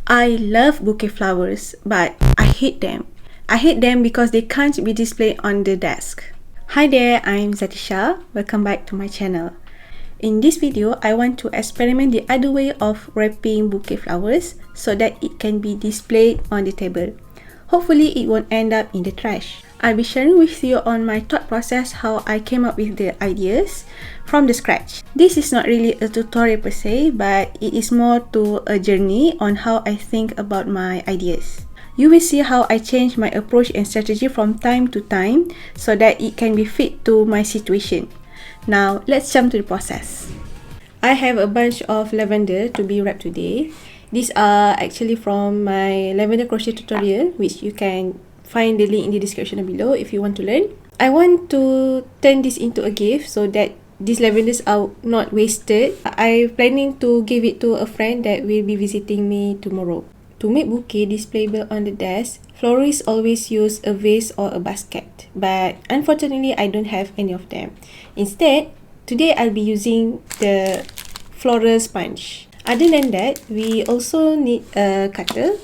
I love bouquet flowers, but I hate them. I hate them because they can't be displayed on the desk. Hi there, I'm Zatisya. Welcome back to my channel. In this video, I want to experiment the other way of wrapping bouquet flowers so that it can be displayed on the table. Hopefully, it won't end up in the trash. I'll be sharing with you on my thought process how I came up with the ideas from the scratch. This is not really a tutorial per se, but it is more to a journey on how I think about my ideas. You will see how I change my approach and strategy from time to time so that it can be fit to my situation. Now, let's jump to the process. I have a bunch of lavender to be wrapped today. These are actually from my lavender crochet tutorial, which you can find the link in the description below if you want to learn. I want to turn this into a gift so that these lavenders are not wasted. I'm planning to give it to a friend that will be visiting me tomorrow. To make bouquet displayable on the desk, florists always use a vase or a basket, but unfortunately I don't have any of them. Instead, today I'll be using the floral sponge. Other than that, we also need a cutter,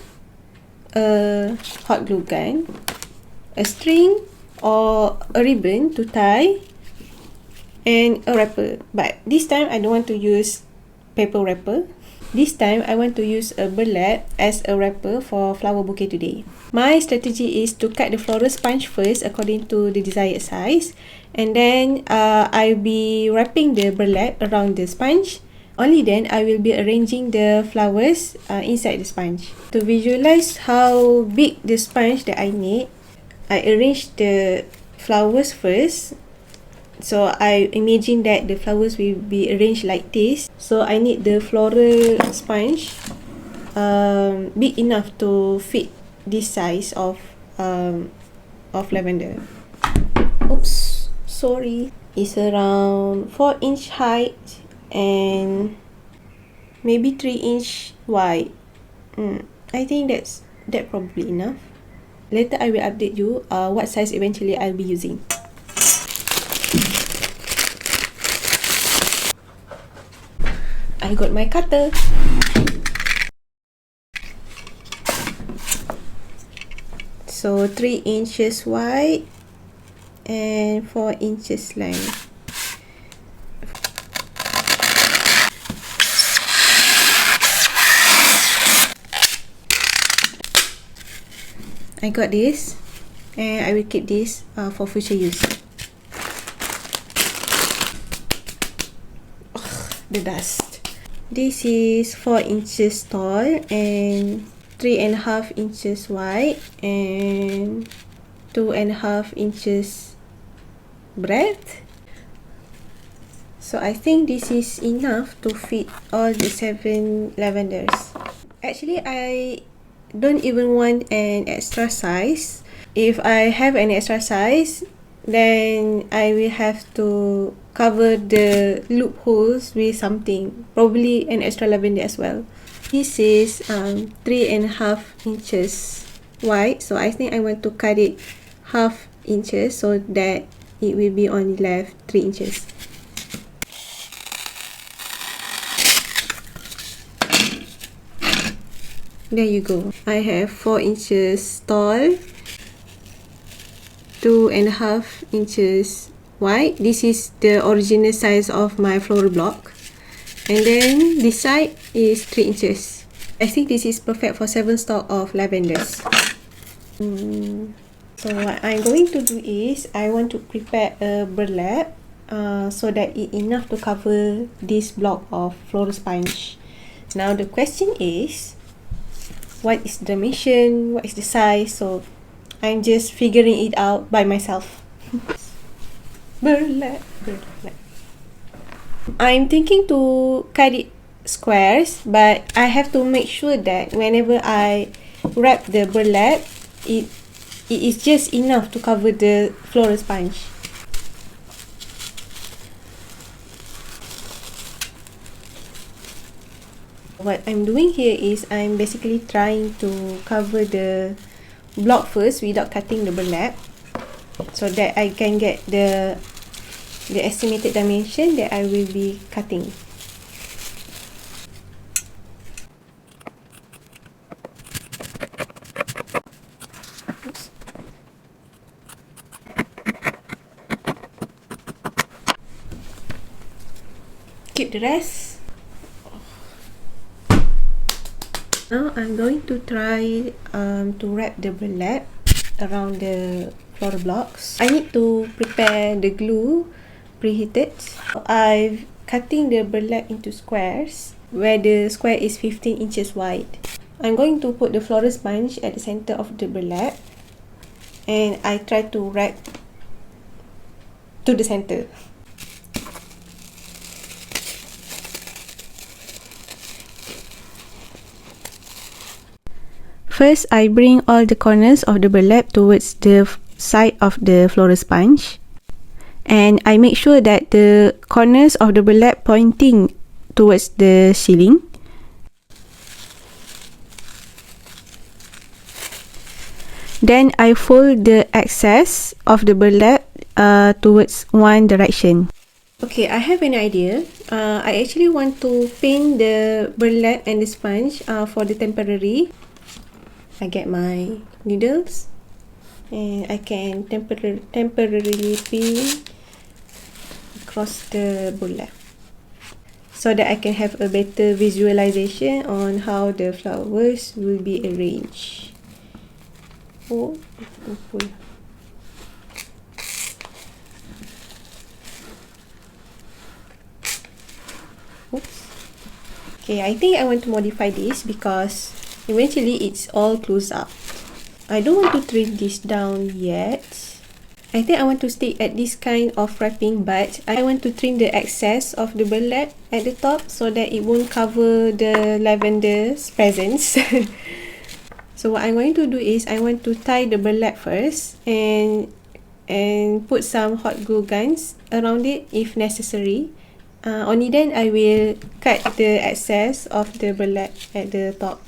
a hot glue gun, a string or a ribbon to tie, and a wrapper. But this time I don't want to use paper wrapper. This time I want to use a burlap as a wrapper for flower bouquet today. My strategy is to cut the floral sponge first according to the desired size, and then I'll be wrapping the burlap around the sponge. Only then I will be arranging the flowers inside the sponge. To visualize how big the sponge that I need, I arrange the flowers first. So I imagine that the flowers will be arranged like this. So I need the floral sponge big enough to fit this size of lavender. Oops, sorry. It's around 4-inch height and maybe 3-inch wide. I think that probably enough. Later I will update you what size eventually I'll be using. I got my cutter. So 3 inches wide and 4 inches length. I got this and I will keep this for future use. The dust. This is 4 inches tall and 3.5 inches wide and 2.5 inches breadth. So I think this is enough to fit all the 7 lavenders. Actually, I don't even want an extra size. If I have an extra size, then I will have to cover the loopholes with something, probably an extra lavender as well. This is 3.5 inches wide, so I think I want to cut it half inches so that it will be only left 3 inches. There you go. I have 4 inches tall, 2.5 inches wide. This is the original size of my floral block, and then this side is 3 inches. I think this is perfect for 7 stalks of lavenders. So what I'm going to do is I want to prepare a burlap so that it's enough to cover this block of floral sponge. Now the question is, what is the dimension, what is the size? So I'm just figuring it out by myself. Burlap. I'm thinking to cut it squares, but I have to make sure that whenever I wrap the burlap, it is just enough to cover the floral sponge. What I'm doing here is I'm basically trying to cover the block first without cutting the burlap, so that I can get the estimated dimension that I will be cutting. keep the rest. Now I'm going to try to wrap the burlap around the floral blocks. I need to prepare the glue preheated. I'm cutting the burlap into squares where the square is 15 inches wide. I'm going to put the floral sponge at the center of the burlap and I try to wrap to the center. First, I bring all the corners of the burlap towards the side of the floral sponge. And I make sure that the corners of the burlap pointing towards the ceiling. Then I fold the excess of the burlap towards one direction. Okay, I have an idea. I actually want to paint the burlap and the sponge for the temporary. I get my needles and I can temporarily pin across the burlap so that I can have a better visualization on how the flowers will be arranged. Oh, pull. Oops. Okay, I think I want to modify this because eventually it's all closed up. I don't want to trim this down yet. I think I want to stick at this kind of wrapping, but I want to trim the excess of the burlap at the top so that it won't cover the lavender's presence. So what I'm going to do is I want to tie the burlap first and put some hot glue guns around it if necessary. Only then I will cut the excess of the burlap at the top.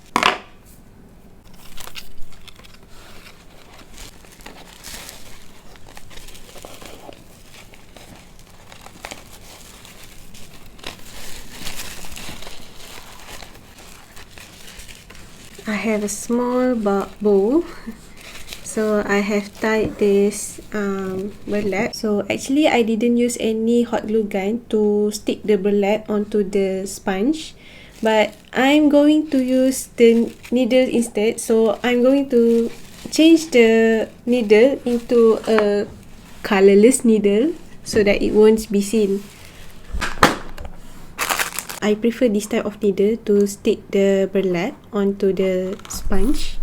I have a small bowl, so I have tied this burlap. So actually I didn't use any hot glue gun to stick the burlap onto the sponge, but I'm going to use the needle instead. So I'm going to change the needle into a colorless needle so that it won't be seen. I prefer this type of needle to stick the burlap onto the sponge.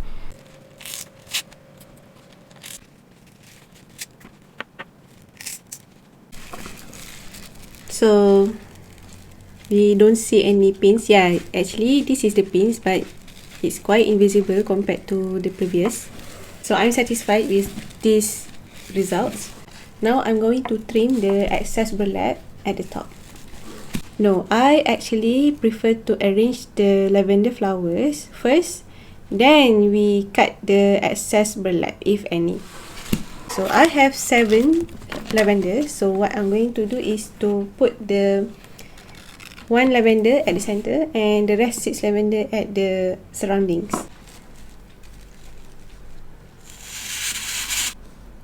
So we don't see any pins. Yeah, actually this is the pins, but it's quite invisible compared to the previous. So I'm satisfied with these results. Now I'm going to trim the excess burlap at the top. No, I actually prefer to arrange the lavender flowers first, then we cut the excess burlap, if any. So I have 7 lavenders. So what I'm going to do is to put the one lavender at the center and the rest 6 lavender at the surroundings.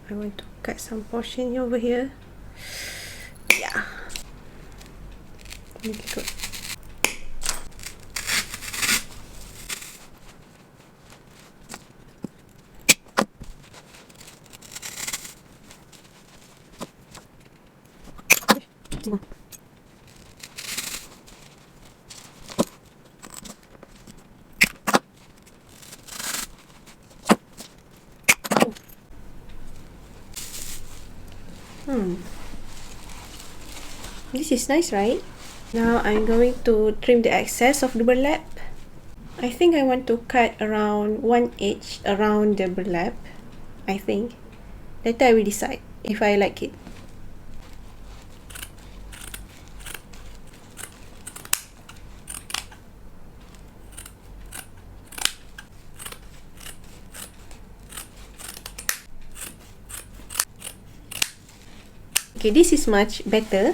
I want to cut some portion over here. Yeah. Make it good. This is nice, right? Now I'm going to trim the excess of the burlap. I think I want to cut around 1 inch around the burlap. I think. Later I will decide if I like it. Okay, this is much better.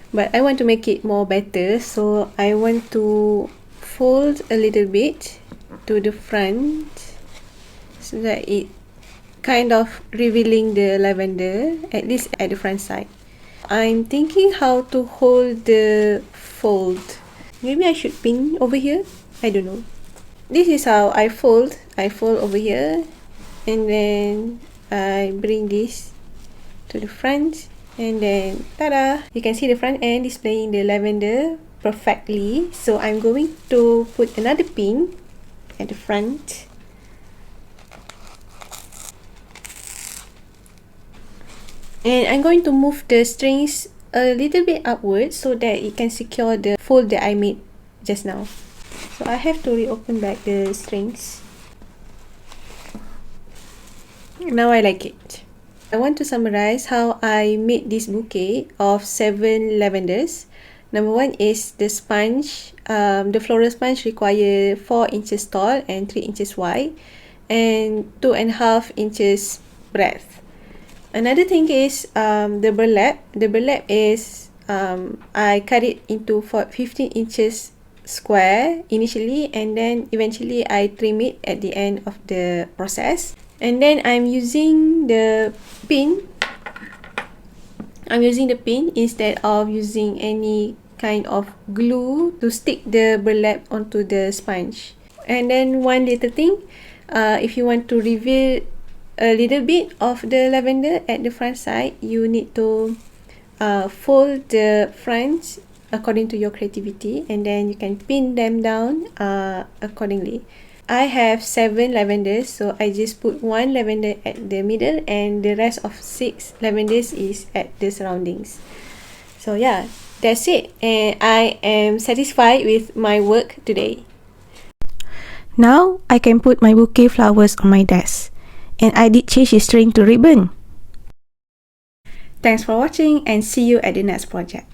But I want to make it more better, so I want to fold a little bit to the front so that it kind of revealing the lavender, at least at the front side. I'm thinking how to hold the fold. Maybe I should pin over here. I don't know. This is how I fold. I fold over here, and then I bring this to the front, and then tada! You can see the front end displaying the lavender perfectly. So I'm going to put another pin at the front. And I'm going to move the strings a little bit upwards so that it can secure the fold that I made just now. So I have to reopen back the strings. Now I like it. I want to summarize how I made this bouquet of 7 lavenders. Number 1 is the sponge. The floral sponge require 4 inches tall and 3 inches wide and 2.5 inches breadth. Another thing is the burlap. The burlap is I cut it into 15 inches square initially, and then eventually I trim it at the end of the process. And then I'm using the pin. I'm using the pin instead of using any kind of glue to stick the burlap onto the sponge. And then one little thing, if you want to reveal a little bit of the lavender at the front side, you need to fold the fronts according to your creativity, and then you can pin them down accordingly. I have 7 lavenders, so I just put 1 lavender at the middle and the rest of 6 lavenders is at the surroundings. So yeah, that's it, and I am satisfied with my work today. Now I can put my bouquet flowers on my desk, and I did change the string to ribbon. Thanks for watching and see you at the next project.